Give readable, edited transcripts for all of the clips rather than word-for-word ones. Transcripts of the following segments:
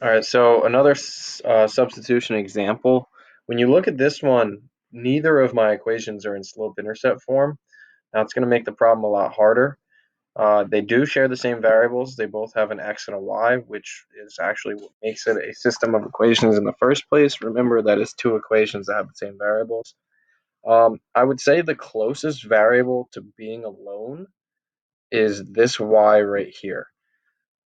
All right, so another substitution example. When you look at this one, neither of my equations are in slope-intercept form. Now it's going to make the problem a lot harder. They do share the same variables. They both have an x and a y, which is actually what makes it a system of equations in the first place. Remember that it's two equations that have the same variables. I would say the closest variable to being alone is this y right here.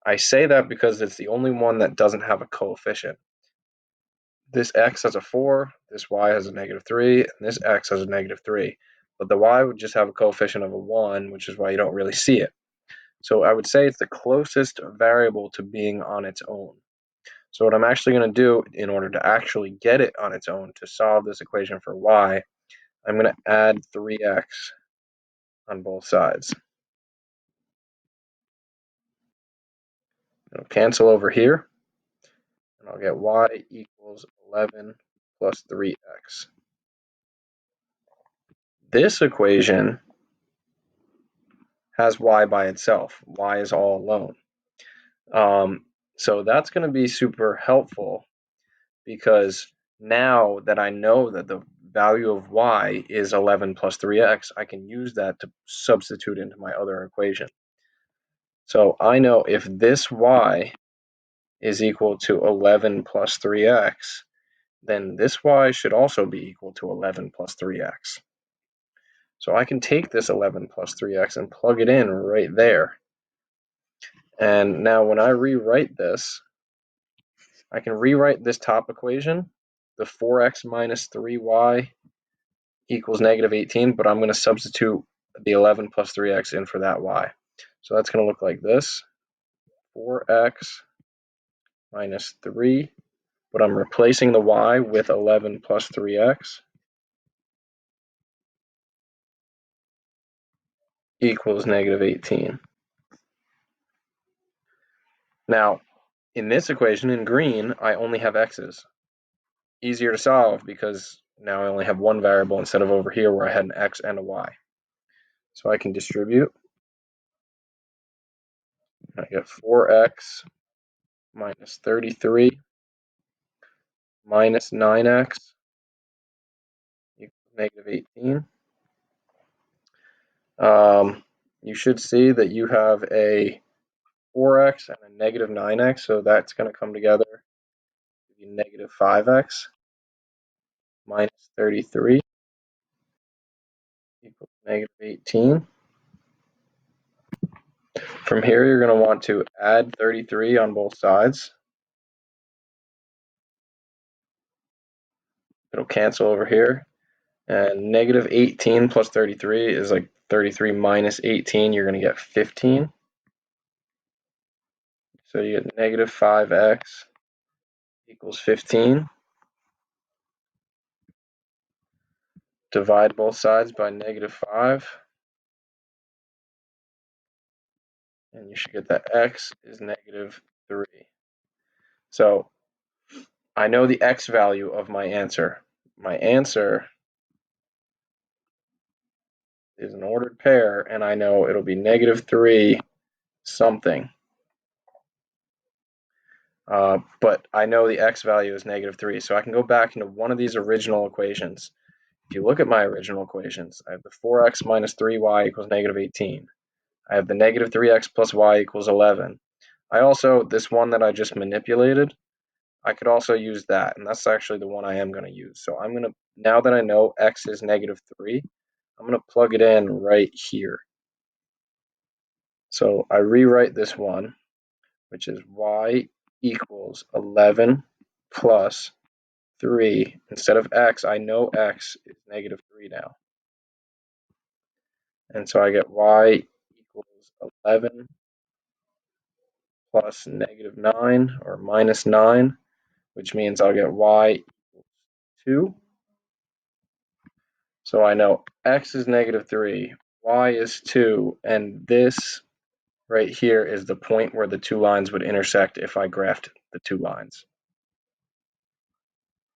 I say that because it's the only one that doesn't have a coefficient. This x has a 4, this y has a -3, and this x has a -3. But the y would just have a coefficient of a 1, which is why you don't really see it. So I would say it's the closest variable to being on its own. So what I'm actually going to do in order to actually get it on its own to solve this equation for y, I'm going to add 3x on both sides. It'll cancel over here, and I'll get y equals 11 plus 3x. This equation has y by itself. Y is all alone. So that's going to be super helpful because now that I know that the value of y is 11 plus 3x, I can use that to substitute into my other equation. So I know if this y is equal to 11 plus 3x, then this y should also be equal to 11 plus 3x. So I can take this 11 plus 3x and plug it in right there. And now when I rewrite this, I can rewrite this top equation, the 4x minus 3y equals -18, but I'm going to substitute the 11 plus 3x in for that y. So that's going to look like this, 4x minus 3, but I'm replacing the y with 11 plus 3x equals -18. Now, in this equation, in green, I only have x's. Easier to solve because now I only have one variable instead of over here where I had an x and a y. So I can distribute. I get 4x minus 33 minus 9x equals -18. You should see that you have a 4x and a -9x, so that's going to come together to be -5x minus 33 equals -18. From here, you're going to want to add 33 on both sides. It'll cancel over here. And -18 plus 33 is like 33 minus 18. You're going to get 15. So you get -5x equals 15. Divide both sides by -5. And you should get that x is -3. So I know the x value of my answer. My answer is an ordered pair, and I know it'll be -3 something. But I know the x value is -3, so I can go back into one of these original equations. If you look at my original equations, I have the 4x minus 3y equals -18. I have the -3x plus y equals 11. I also, this one that I just manipulated, I could also use that, and that's actually the one I am going to use. So I'm going to, now that I know x is -3, I'm going to plug it in right here. So I rewrite this one, which is y equals 11 plus 3. Instead of x, I know x is -3 now. And so I get y equals 11 plus -9 or -9, which means I'll get y equals 2. So I know x is -3, y is 2, and this right here is the point where the two lines would intersect if I graphed the two lines.